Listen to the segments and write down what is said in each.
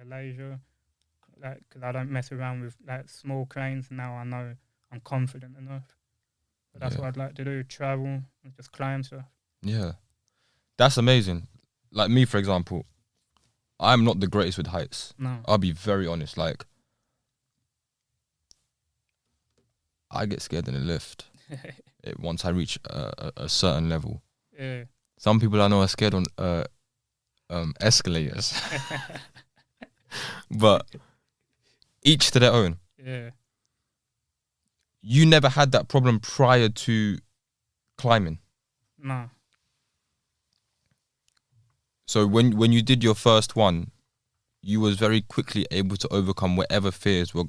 Malaysia, like because I don't mess around with like small cranes. Now I know I'm confident enough. But that's what I'd like to do: travel and just climb stuff. Yeah, that's amazing. Like me, for example, I'm not the greatest with heights. No. I'll be very honest. Like, I get scared in the lift once I reach a certain level. Yeah. Some people I know are scared on escalators, but each to their own. Yeah. You never had that problem prior to climbing. No. So when you did your first one, you was very quickly able to overcome whatever fears were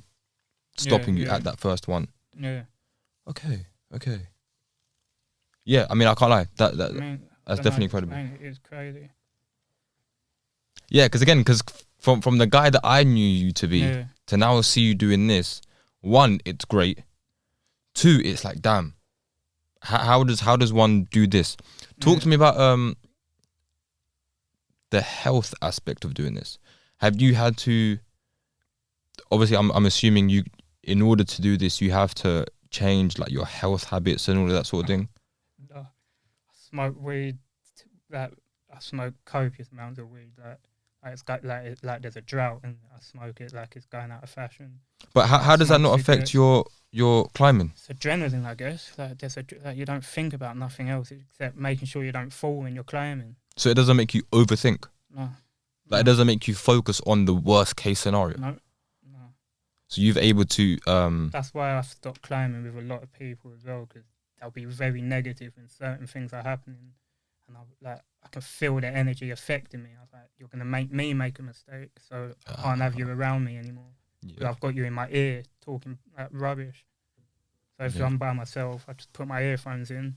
stopping you at that first one. Yeah. Okay. Yeah, I mean, I can't lie. That's definitely incredible. It is crazy. Yeah, because from the guy that I knew you to be to now see you doing this, one, it's great. Two, it's like, damn. How does one do this? Talk to me about the health aspect of doing this. Have you had to? Obviously, I'm assuming you, in order to do this, you have to change like your health habits and all of that sort of thing. I smoke weed. I smoke copious amounts of weed. It's got like there's a drought and I smoke it like it's going out of fashion. But how does that not affect your climbing? It's adrenaline, I guess. Like you don't think about nothing else except making sure you don't fall when you're climbing. So it doesn't make you overthink. No. Like it doesn't make you focus on the worst case scenario. No. So you've able to. That's why I stopped climbing with a lot of people as well, because they'll be very negative when certain things are happening, and I can feel the energy affecting me. I was like, you're gonna make me make a mistake, so I can't have you around me anymore. Yeah. I've got you in my ear talking like rubbish. So if I'm by myself, I just put my earphones in,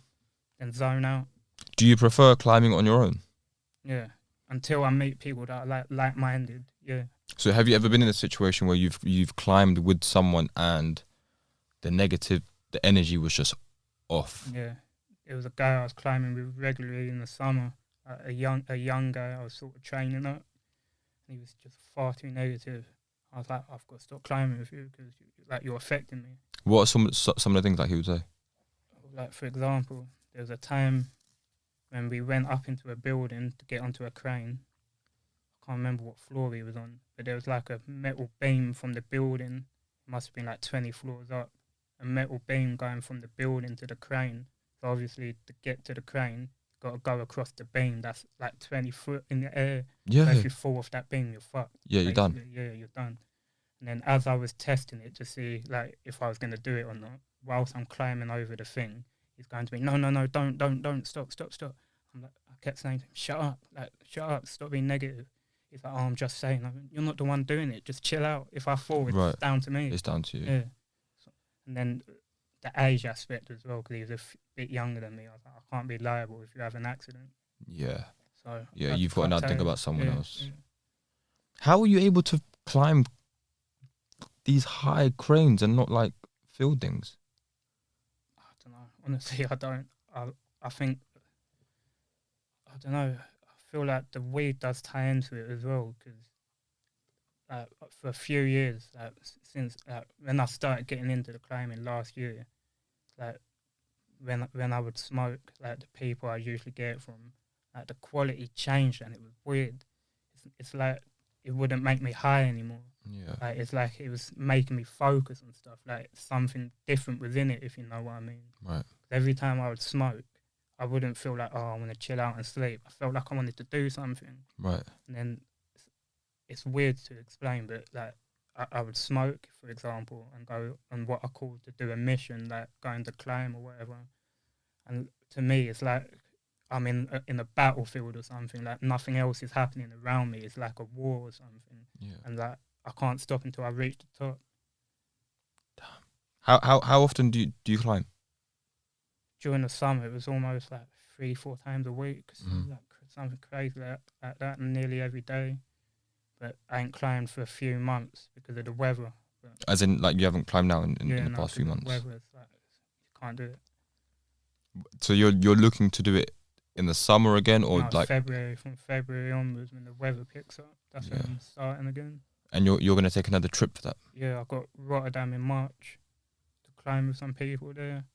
and zone out. Do you prefer climbing on your own? Yeah, until I meet people that are like-minded. Yeah. So have you ever been in a situation where you've climbed with someone and the energy was just off? Yeah, it was a guy I was climbing with regularly in the summer. A young guy I was sort of training up, and he was just far too negative. I was like, I've got to stop climbing with you because you're affecting me. What are some of the things that he would say? Like, for example, there was a time when we went up into a building to get onto a crane. I can't remember what floor he was on, but there was like a metal beam from the building. It must have been like 20 floors up. A metal beam going from the building to the crane. So obviously, to get to the crane, you've got to go across the beam. That's like 20 foot in the air. Yeah. So if you fall off that beam, you're fucked. Yeah, you're done. Yeah, you're done. And then as I was testing it to see like if I was going to do it or not, whilst I'm climbing over the thing, he's going to me, no, don't, stop. I kept saying to him, shut up, stop being negative. He's like, I'm just saying, you're not the one doing it. Just chill out. If I fall, it's down to me. It's down to you. Yeah. And then the age aspect as well, because he was a bit younger than me. I was like, I can't be liable if you have an accident. Yeah. So yeah, you've got to now think about someone else. Yeah. How are you able to climb these high cranes and not like buildings? I don't know. Honestly, I don't. I think, I don't know. I feel like the weed does tie into it as well, because for a few years, since when I started getting into the climbing last year, when I would smoke, the people I usually get it from, the quality changed and it was weird. It's like it wouldn't make me high anymore. Yeah. It's like it was making me focus on stuff, like something different within it, if you know what I mean. Right. Every time I would smoke, I wouldn't feel like, I want to chill out and sleep. I felt like I wanted to do something. Right. And then it's weird to explain, but I would smoke, for example, and go on what I call to do a mission, like going to climb or whatever. And to me, it's like I'm in a battlefield or something. Like nothing else is happening around me. It's like a war or something. Yeah. And I can't stop until I reach the top. Damn. How often do you climb? During the summer, it was almost like 3-4 times a week, something crazy like that, and nearly every day. But I ain't climbed for a few months because of the weather. As in, like, you haven't climbed now in the past few months? The weather, you can't do it. So you're looking to do it in the summer again, or No, like from February onwards when the weather picks up. That's when I'm starting again. And you're gonna take another trip for that? Yeah, I've got Rotterdam in March to climb with some people there.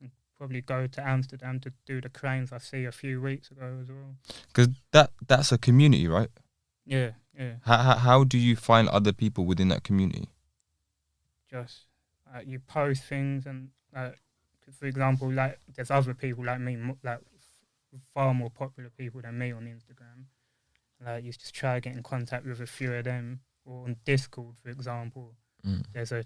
And probably go to Amsterdam to do the cranes I see a few weeks ago as well. Because that's a community, right? Yeah, yeah. How do you find other people within that community? Just you post things and for example, like there's other people like me, like far more popular people than me on Instagram. Like you just try to get in contact with a few of them, or on Discord, for example. There's a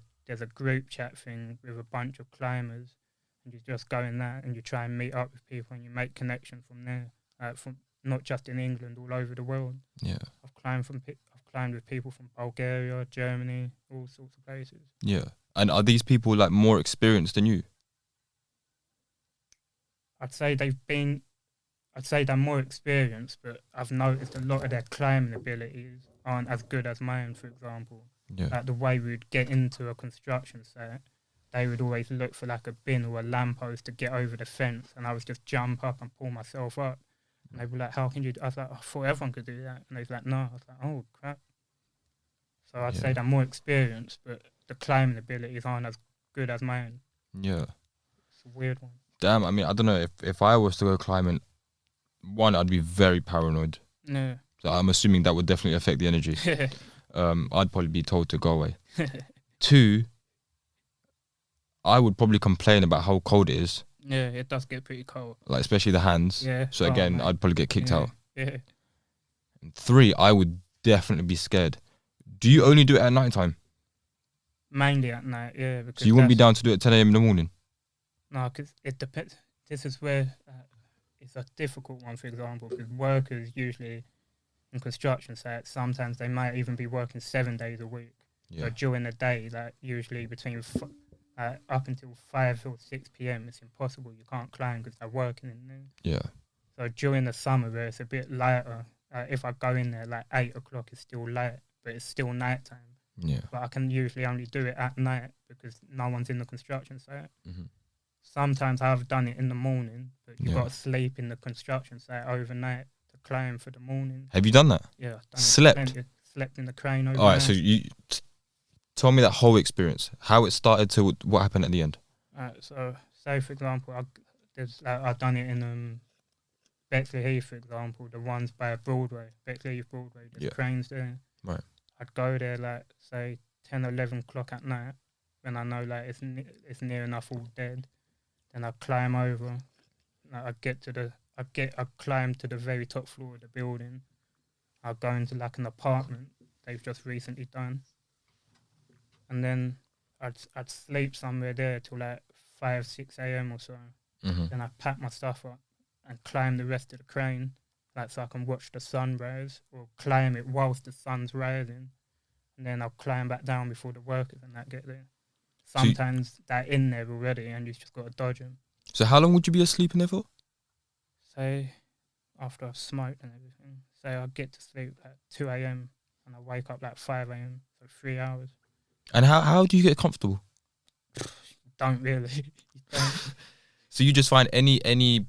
group chat thing with a bunch of climbers, and you just go in that and you try and meet up with people and you make connections from there. From not just in England, all over the world. Yeah, I've climbed with people from Bulgaria, Germany, all sorts of places. yeah. And are these people like more experienced than you? I'd say they're more experienced, but I've noticed a lot of their climbing abilities aren't as good as mine, for example. Yeah. Like the way we would get into a construction site, they would always look for like a bin or a lamppost to get over the fence, and I would just jump up and pull myself up. And they'd be like, how can you do? I was like, I thought everyone could do that. And they was like, no. I was like, oh, crap. So I'd say they're more experienced, but the climbing abilities aren't as good as mine. Yeah. It's a weird one. Damn, I mean, I don't know. If I was to go climbing, one, I'd be very paranoid. Yeah. So I'm assuming that would definitely affect the energy. I'd probably be told to go away. Two, I would probably complain about how cold it is. Yeah, it does get pretty cold. Like, especially the hands. Yeah. So again, man. I'd probably get kicked out. Yeah. And three, I would definitely be scared. Do you only do it at night time? Mainly at night, yeah. So you wouldn't be down to do it at 10 a.m. in the morning? No, because it depends. This is where it's a difficult one, for example, because workers usually in construction sites, sometimes they might even be working 7 days a week. Yeah. So during the day, like usually between up until 5 or 6 p.m, it's impossible. You can't climb because they're working in there. Yeah. So during the summer, where it's a bit lighter, if I go in there like 8 o'clock, it's still light, but it's still night time. Yeah. But I can usually only do it at night because no one's in the construction site. Mm-hmm. Sometimes I've done it in the morning, but you've Yeah. got to sleep in the construction site overnight to climb for the morning. Have you done that? Yeah, I've done Slept? Slept in the crane overnight. All right, so you tell me that whole experience, how it started to what happened at the end. So say for example, I've done it in Bexley Heath, for example, the ones by Broadway, Bexley Heath Broadway. There's cranes there. Right. I'd go there like say 10 or 11 o'clock at night when I know like it's near enough all dead. Then I climb over. Like, I climb to the very top floor of the building. I'll go into like an apartment they've just recently done, and then I'd sleep somewhere there till like 5, 6 a.m. or so. Mm-hmm. Then I pack my stuff up and climb the rest of the crane, like so I can watch the sunrise, or climb it whilst the sun's rising, and then I'll climb back down before the workers and that get there. Sometimes they're in there already, and you've just got to dodge them. So how long would you be asleep in there for? Say, after I've smoked and everything, say I get to sleep at 2 a.m. and I wake up like 5 a.m, so 3 hours. And how do you get comfortable? Don't really. You don't. So you just find any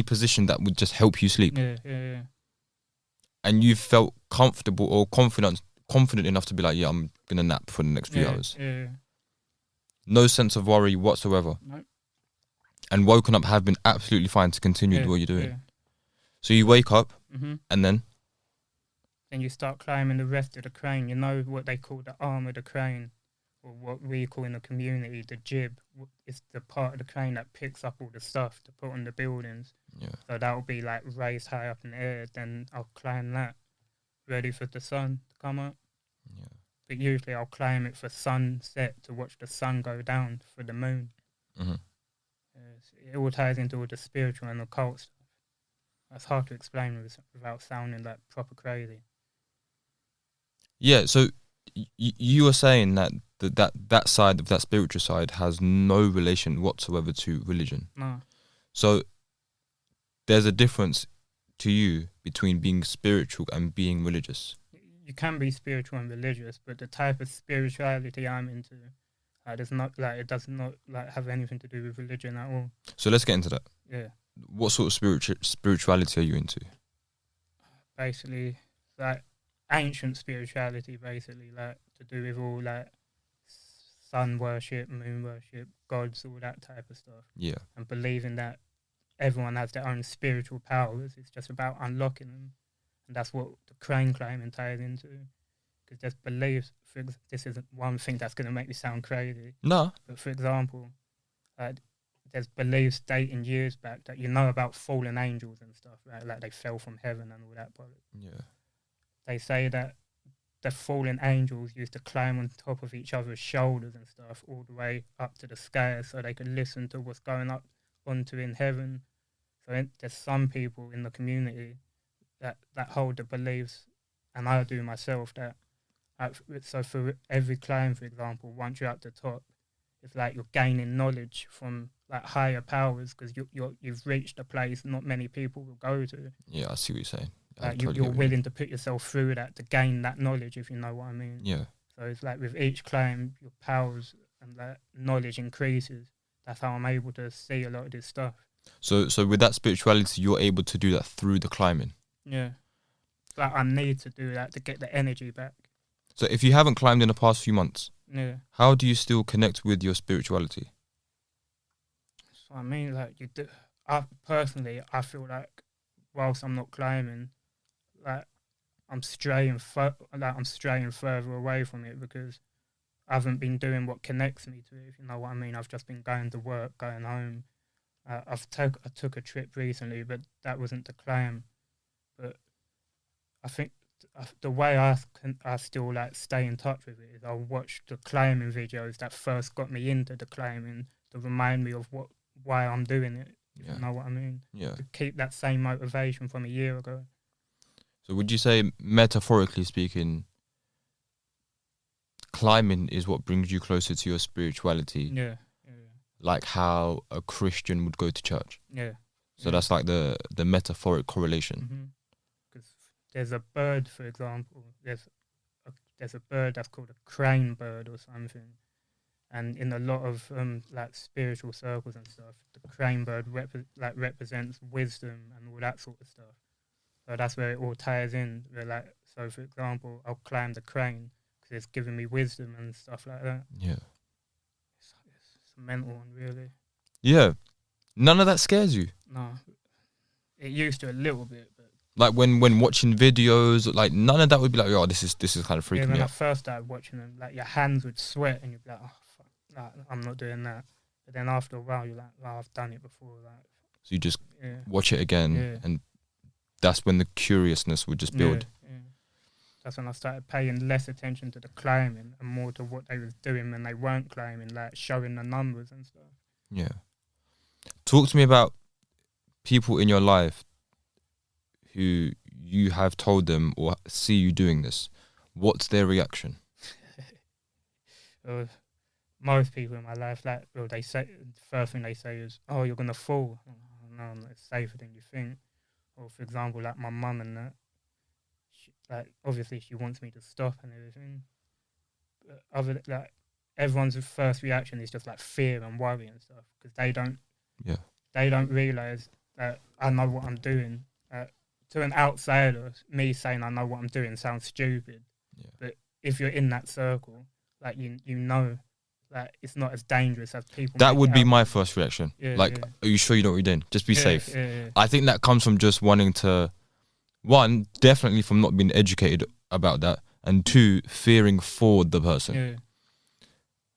position that would just help you sleep? Yeah. And you felt comfortable or confident enough to be like, yeah, I'm going to nap for the next few hours? Yeah. No sense of worry whatsoever? Nope. And woken up have been absolutely fine to continue what you're doing? Yeah. So you wake up, Mm-hmm. and then? Then you start climbing the rest of the crane. You know what they call the arm of the crane, or what we call in the community the jib. It's the part of the crane that picks up all the stuff to put on the buildings. Yeah. So that will be like raised high up in the air. Then I'll climb that, ready for the sun to come up. Yeah. But usually I'll climb it for sunset to watch the sun go down for the moon. Mm-hmm. It all ties into all the spiritual and occult stuff. That's hard to explain without sounding like proper crazy. Yeah, so you were saying that side of that spiritual side has no relation whatsoever to religion. No. So there's a difference to you between being spiritual and being religious. You can be spiritual and religious, but the type of spirituality I'm into, it does not have anything to do with religion at all. So let's get into that. Yeah. what sort of spirituality are you into? Basically, like ancient spirituality, basically, like to do with all like sun worship, moon worship, gods, all that type of stuff, Yeah. and believing that everyone has their own spiritual powers. It's just about unlocking them, and that's what the crane climbing ties into. Because there's beliefs. This isn't one thing that's going to make me sound crazy, No. but for example, there's beliefs dating years back that you know about fallen angels and stuff, right? Like they fell from heaven and all that. Yeah. They say that the fallen angels used to climb on top of each other's shoulders and stuff all the way up to the sky so they could listen to what's going up onto in heaven. So there's some people in the community that hold the beliefs, and I do myself, that so for every climb, for example, once you're at the top, it's like you're gaining knowledge from like higher powers, because you've reached a place not many people will go to. Yeah, I see what you're saying. Like you're willing to put yourself through that to gain that knowledge, if you know what I mean. Yeah. So it's like with each climb, your powers and that knowledge increases. That's how I'm able to see a lot of this stuff. So with that spirituality, you're able to do that through the climbing. Yeah. Like I need to do that to get the energy back. So if you haven't climbed in the past few months, yeah, how do you still connect with your spirituality? So I mean, like you do. I personally, I feel like whilst I'm not climbing, like I'm straying further away from it, because I haven't been doing what connects me to it, if you know what I mean. I've just been going to work, going home. I took a trip recently, but that wasn't to climb. But I think the way I still like stay in touch with it is I'll watch the climbing videos that first got me into the climbing to remind me of why I'm doing it. If you know what I mean. Yeah. To keep that same motivation from a year ago. So would you say, metaphorically speaking, climbing is what brings you closer to your spirituality? Yeah. Like how a Christian would go to church. Yeah. So that's like the metaphoric correlation. Because there's a bird, for example. There's a bird that's called a crane bird or something, and in a lot of like spiritual circles and stuff, the crane bird represents wisdom and all that sort of stuff. So that's where it all ties in. So for example, I'll climb the crane because it's giving me wisdom and stuff like that. Yeah. It's a mental one, really. Yeah. None of that scares you? No. It used to a little bit, but like when watching videos, like none of that would be like, oh, this is kind of freaking me out. When I first started watching them, like your hands would sweat and you'd be like, oh fuck, like, I'm not doing that. But then after a while, you're like, oh, I've done it before. Like, so you just watch it again, and that's when the curiousness would just build. Yeah. That's when I started paying less attention to the climbing and more to what they was doing when they weren't climbing, like showing the numbers and stuff. Yeah. Talk to me about people in your life who you have told them or see you doing this. What's their reaction? Most people in my life, they say, the first thing they say is, "Oh, you're gonna fall." No, it's safer than you think. Or for example, like my mum and that, obviously she wants me to stop and everything. But everyone's first reaction is just like fear and worry and stuff, because they don't realize that I know what I'm doing. To an outsider, me saying I know what I'm doing sounds stupid. Yeah. But if you're in that circle, like you know that it's not as dangerous as people. That would be my first reaction. Are you sure you know what you're doing? Just be safe. Yeah. I think that comes from just wanting to, one, definitely from not being educated about that, and two, fearing for the person. Yeah.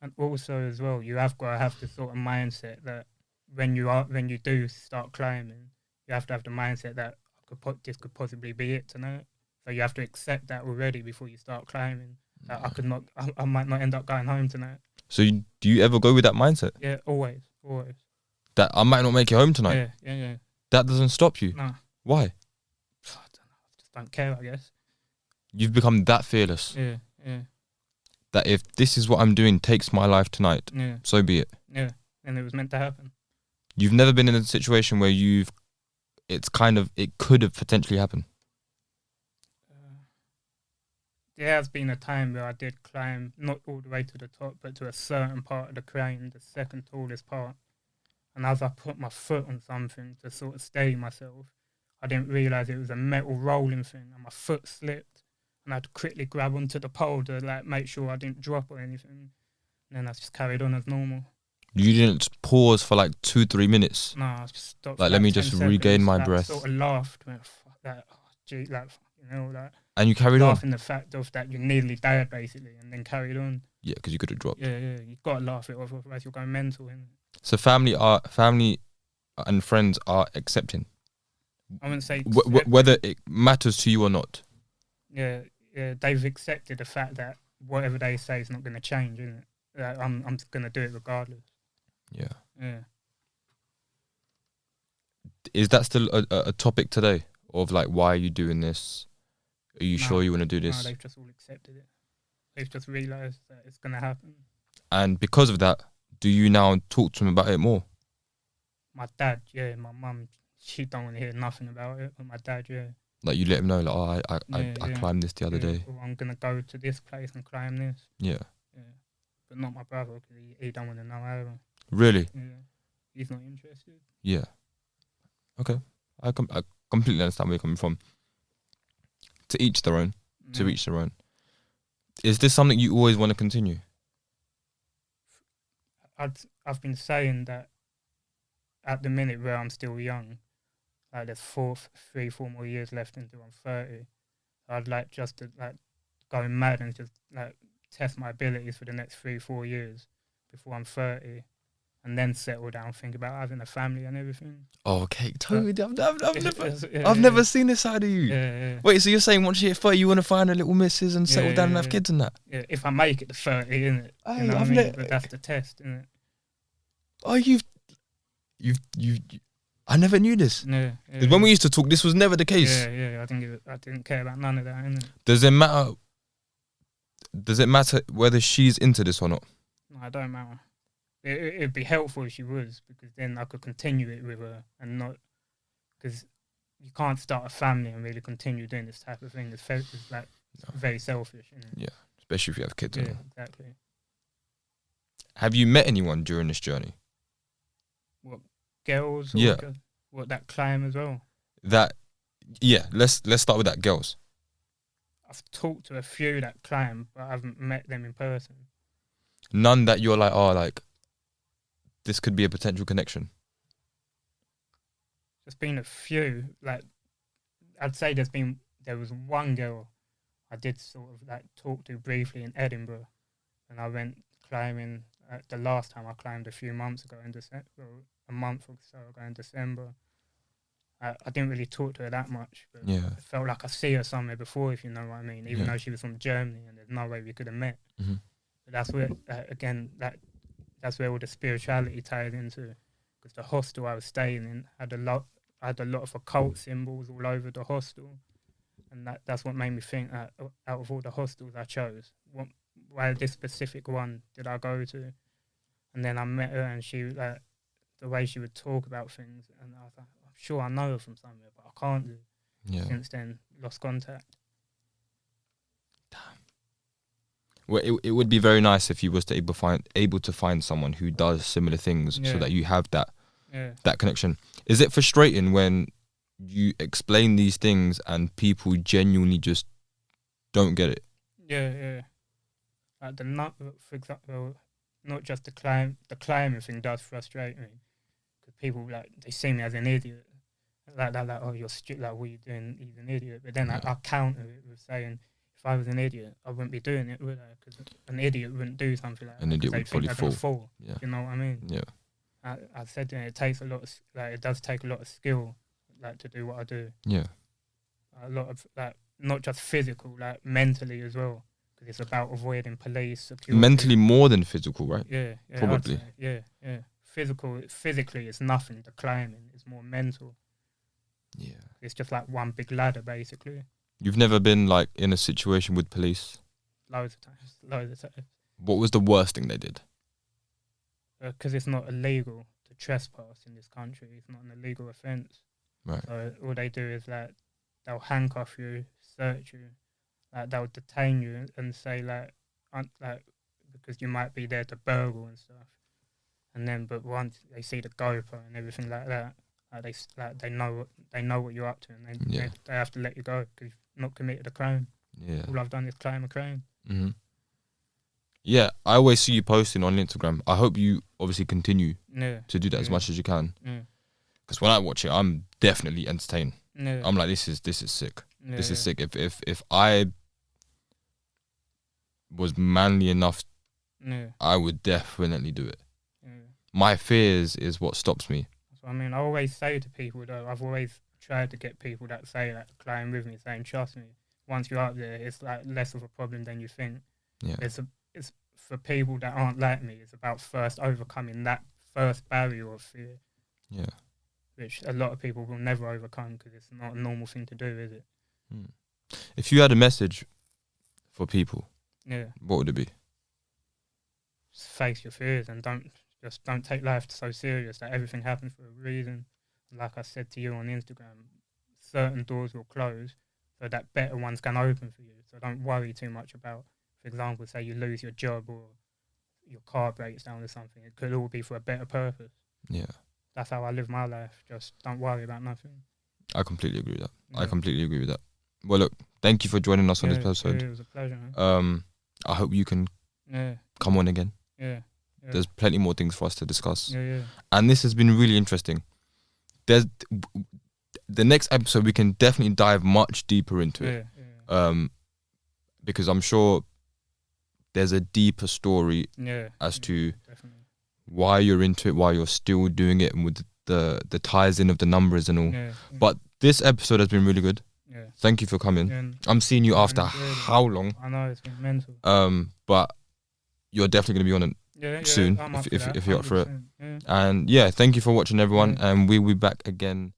And also as well, you have got to have the sort of mindset that when you do start climbing, you have to have the mindset that this could possibly be it tonight. So you have to accept that already before you start climbing. That I might not end up going home tonight. So do you ever go with that mindset? Yeah, always. That I might not make it home tonight? Yeah. That doesn't stop you? No. Why? I don't know. I just don't care, I guess. You've become that fearless? Yeah. That if this is what I'm doing takes my life tonight, so be it? Yeah, and it was meant to happen. You've never been in a situation where it could have potentially happened? There has been a time where I did climb, not all the way to the top, but to a certain part of the crane, the second tallest part. and as I put my foot on something to sort of steady myself, I didn't realise it was a metal rolling thing, and my foot slipped, and I had to quickly grab onto the pole to like make sure I didn't drop or anything. And then I just carried on as normal. You didn't pause for like 2-3 minutes. No, I just stopped. Like, For let me 10 just regain seconds, my like, breath. Sort of laughed, went, fuck that, oh, gee, like, like. And you carried on. Laughing the fact of that you nearly died basically, and then carried on. Yeah, because you could have dropped. Yeah, you got to laugh it off, otherwise you're going mental. Innit? So family and friends are accepting. I wouldn't say whether it matters to you or not. Yeah, they've accepted the fact that whatever they say is not going to change, isn't it? I'm going to do it regardless. Yeah. Is that still a topic today of like, why are you doing this? Are you sure you want to do this? No, they've just all accepted it. They've just realised that it's going to happen. And because of that, do you now talk to them about it more? My dad, yeah. My mum, she don't want to hear nothing about it. But my dad, yeah. Like, you let him know, like, oh, I climbed this the other day. Or I'm going to go to this place and climb this. Yeah. But not my brother, because he don't want to know either. Really? Yeah. He's not interested. Yeah. Okay. I completely understand where you're coming from. To each their own. To each their own. Is this something you always want to continue? I've been saying that at the minute where I'm still young, like there's 3-4 more years left until I'm 30. I'd like just to like go mad and just like test my abilities for the next 3-4 years before I'm 30, and then settle down, think about having a family and everything. Oh, okay. Toby, I've never seen this side of you. Yeah. Wait, so you're saying once you hit 30, you want to find a little missus and settle down and have kids and that? Yeah, if I make it to 30, innit? You know what I mean? But that's the test, innit? Oh, you've I never knew this. Yeah. When we used to talk, this was never the case. Yeah. I didn't care about none of that, innit? Does it matter whether she's into this or not? No, it don't matter. It'd be helpful if she was, because then I could continue it with her and not, because you can't start a family and really continue doing this type of thing. It's like very selfish, isn't it? Yeah, especially if you have kids. Yeah, exactly. Have you met anyone during this journey? What, girls? Or yeah. What, that climb as well? Let's start with that, girls. I've talked to a few that climb, but I haven't met them in person. None that you're like, oh, like, this could be a potential connection? There's been a few. Like, I'd say there was one girl I did sort of like talk to briefly in Edinburgh, and I went climbing. The last time I climbed a few months ago in December, a month or so ago in December. I didn't really talk to her that much, but it felt like I see her somewhere before, if you know what I mean, even though she was from Germany and there's no way we could have met. Mm-hmm. But that's where, again, that's where all the spirituality tied into, because the hostel I was staying in had a lot of occult symbols all over the hostel, and that's what made me think that out of all the hostels I chose, why this specific one did I go to? And then I met her, and she, like, the way she would talk about things, and I was like, I'm sure I know her from somewhere, but I can't do. Yeah. Since then, lost contact. Damn. Well, it would be very nice if you was able to find someone who does similar things, so that you have that connection. Is it frustrating when you explain these things and people genuinely just don't get it? Yeah. Like for example, not just the climbing thing does frustrate me, because people, like, they see me as an idiot. Like, oh, you're stupid, like, what are you doing? He's an idiot. But then I counter it with saying, if I was an idiot, I wouldn't be doing it, would I? Because an idiot wouldn't do something like that. An idiot would probably fall. Yeah. You know what I mean? Yeah. I said it takes a lot of, like, it does take a lot of skill, like, to do what I do. Yeah. A lot of, like, not just physical, like, mentally as well, because it's about avoiding police, security. Mentally more than physical, right? Yeah. Probably. Yeah. Physically, it's nothing. The climbing is more mental. Yeah. It's just like one big ladder, basically. You've never been, like, in a situation with police? Loads of times. What was the worst thing they did? Because it's not illegal to trespass in this country. It's not an illegal offence. Right. So all they do is, like, they'll handcuff you, search you, like, they'll detain you and say, like, because you might be there to burgle and stuff. And then, but once they see the GoPro and everything like that, they know what you're up to, and they have to let you go because you've not committed a crime. Yeah. All I've done is climb a crane. Mm-hmm. Yeah, I always see you posting on Instagram. I hope you obviously continue to do that as much as you can. Because when I watch it, I'm definitely entertained. I'm like, this is sick. This is sick. If I was manly enough, I would definitely do it. My fears is what stops me. That's what I mean. I always say to people, though, I've always tried to get people that say that climb with me, saying, trust me, once you're up there, it's like less of a problem than you think. Yeah. It's for people that aren't like me, it's about first overcoming that first barrier of fear. Yeah. Which a lot of people will never overcome because it's not a normal thing to do, is it? If you had a message for people, what would it be? Just face your fears and don't take life so serious that everything happens for a reason. Like I said to you on Instagram, certain doors will close so that better ones can open for you. So don't worry too much about, for example, say you lose your job or your car breaks down or something. It could all be for a better purpose. Yeah. That's how I live my life. Just don't worry about nothing. I completely agree with that. Yeah. I completely agree with that. Well, look, thank you for joining us on this episode. It was a pleasure, man. I hope you can come on again. Yeah. There's plenty more things for us to discuss. Yeah. And this has been really interesting. There's the next episode, we can definitely dive much deeper into it. Because I'm sure there's a deeper story as to why you're into it, why you're still doing it, and with the ties in of the numbers and all. But this episode has been really good. Thank you for coming. I'm seeing you after how long? I know, it's been mental. But you're definitely going to be on it soon if you're up for it. And thank you for watching, everyone. And we'll be back again